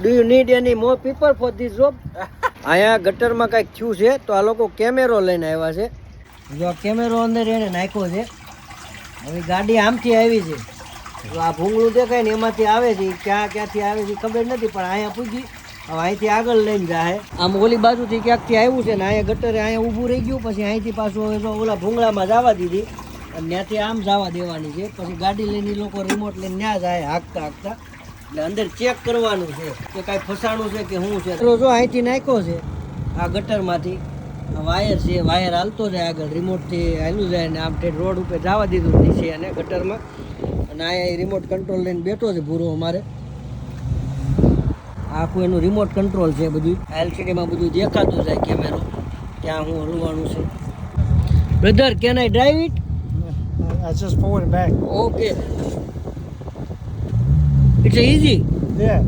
Do you need any more people for this job? અહીંયા ગટરમાં કંઈક થયું છે તો આ લોકો કેમેરો લઈને આવ્યા છે. જો આ કેમેરો અંદર એને નાખ્યો છે. હવે ગાડી આમથી આવી છે તો આ ભૂંગળું દેખાય ને એમાંથી આવે છે. ક્યાંથી આવે છે ખબર નથી, પણ અહીંયા પૂછી હવે અહીંથી આગળ લઈને જાય. આમ ઓલી બાજુથી ક્યાંકથી આવ્યું છે ને અહીંયા ગટરે અહીંયા ઊભું રહી ગયું. પછી અહીંથી પાછું હવે જો ઓલા ભૂંગળામાં જવા દીધી અને ત્યાંથી આમ જવા દેવાની છે. પછી ગાડી લઈને લોકો રિમોટ લઈને ત્યાં જાય હાંકતા હાંકતા. એટલે અંદર ચેક કરવાનું છે કે કાંઈ ફસાણું છે કે શું છે. જો અહીંથી નાખ્યો છે આ ગટરમાંથી વાયર છે, વાયર હાલતો જાય આગળ, રિમોટથી હાલ્યું જાય ને આમ રોડ ઉપર જવા દીધું નીચે અને ગટરમાં. અને અહીંયા રિમોટ કંટ્રોલ લઈને બેઠો છે ભૂરો અમારે. આખું એનું રિમોટ કંટ્રોલ છે બધું. એલસીડીમાં બધું દેખાતું જાય કેમેરો ક્યાં હું હલવાનું છે. Brother, can I drive it? I just forward it back. Okay, it's easy. Yeah.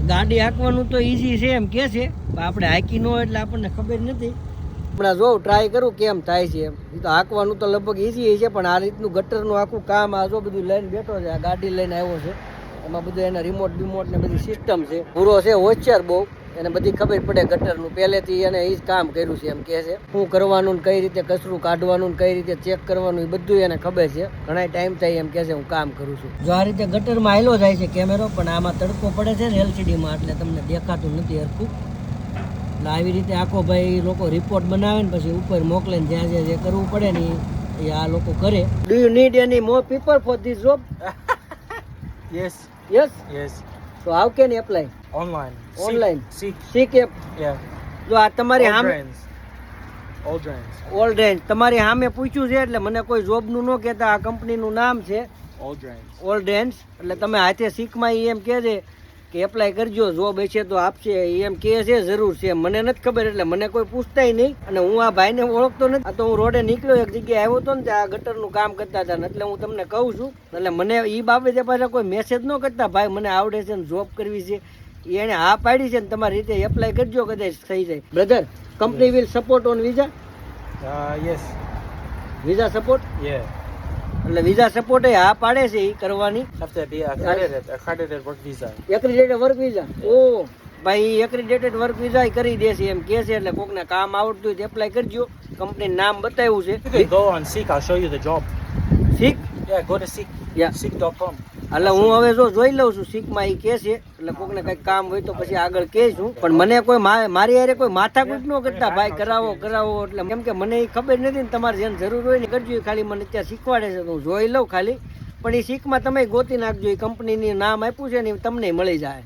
ગાડી હાંકવાનું તો ઇઝી છે એમ કે છે, પણ આપણે હાંકી ન હોય એટલે આપણને ખબર નથી. હમણાં જો ટ્રાય કરું કેમ થાય છે એમ. એ તો હાંકવાનું તો લગભગ ઇઝી છે, પણ આ રીતનું ગટરનું આખું કામ આ જો બધું લઈને બેઠો છે. આ ગાડી લઈને આવ્યો છે, એમાં બધું એના રિમોટ બિમોટ ને બધી સિસ્ટમ છે. પૂરો છે હોશિયાર બહુ, એને બધી ખબર પડે ગટરનું. પહેલેથી એને એ જ કામ કર્યું છે એમ કે છે. શું કરવાનું ને કઈ રીતે કચરું કાઢવાનું ને કઈ રીતે ચેક કરવાનું એ બધું એને ખબર છે. ઘણા ટાઈમ થાય એમ કે છે હું કામ કરું છું. જો આ રીતે ગટરમાં હાલ્યો જાય છે કેમેરો, પણ આમાં તડકો પડે છે ને એલસીડીમાં, એટલે તમને દેખાતું નથી હરખું. એટલે આવી રીતે આખો ભાઈ લોકો રિપોર્ટ બનાવે ને પછી ઉપર મોકલે ને જ્યાં જે કરવું પડે ને એ આ લોકો કરે. Do you need any more people for this job? Yes. Yes. Yes. So how can you apply? Online. Online. Seek. Seek app. Yeah. જો આ તમારી All સામે brands. All brands. All range તમારી સામે પૂછ્યું છે એટલે મને કોઈ જોબનું ન કહેતા. આ કંપનીનું નામ છે All brands. All range. એટલે તમે હાથે શીખમાં એમ કહે છે કે એપ્લાય કરજો, જોબ હશે તો આપશે એમ કહે છે. જરૂર છે, મને નથી ખબર એટલે મને કોઈ પૂછતાય નહીં. અને હું આ ભાઈને ઓળખતો નથી. આ તો હું રોડે નીકળ્યો એક જગ્યાએ આવ્યો હતો ને ત્યાં આ ગટરનું કામ કરતા હતા ને એટલે હું તમને કહું છું. એટલે મને એ બાબતે પાછા કોઈ મેસેજ ન કરતા ભાઈ મને આવડે છે ને જોબ કરવી છે. એને હા પાડી છે ને તમારી રીતે એપ્લાય કરજો, કદાચ થઈ જાય. Brother, company will support on visa? Yes. Visa support? Yeah. એટલે વિઝા સપોર્ટ એ હા પાડે છે એ કરવાની. Have to be accredited work visa. Accredited work visa? ઓ ભાઈ, એક્રિડેટેડ વર્ક વિઝા કરી દેશે એમ કે છે. એટલે કોકને કામ આવડતું હોય તો એપ્લાય કરજો. કંપનીનું નામ બતાવ્યું You છે. can go on Seek. I'll show you the job. Sikh? Yeah, go to Seek. Yeah. Seek.com. એટલે હું હવે જો જોઈ લઉં છું શીખમાં એ કે છે. એટલે કોકને કંઈક કામ હોય તો પછી આગળ કહેશું. પણ મને કોઈ મારી હારે કોઈ માથાકૂટ ન કરતા ભાઈ કરાવો કરાવો. એટલે કેમ કે મને એ ખબર નથી ને તમારે જેને જરૂર હોય ને કરજો. એ ખાલી મને ત્યાં શીખવાડે છે તો હું જોઈ લઉં ખાલી. પણ એ શીખમાં તમે ગોતી નાખજો. એ કંપનીનું નામ આપ્યું છે ને એ તમને મળી જાય.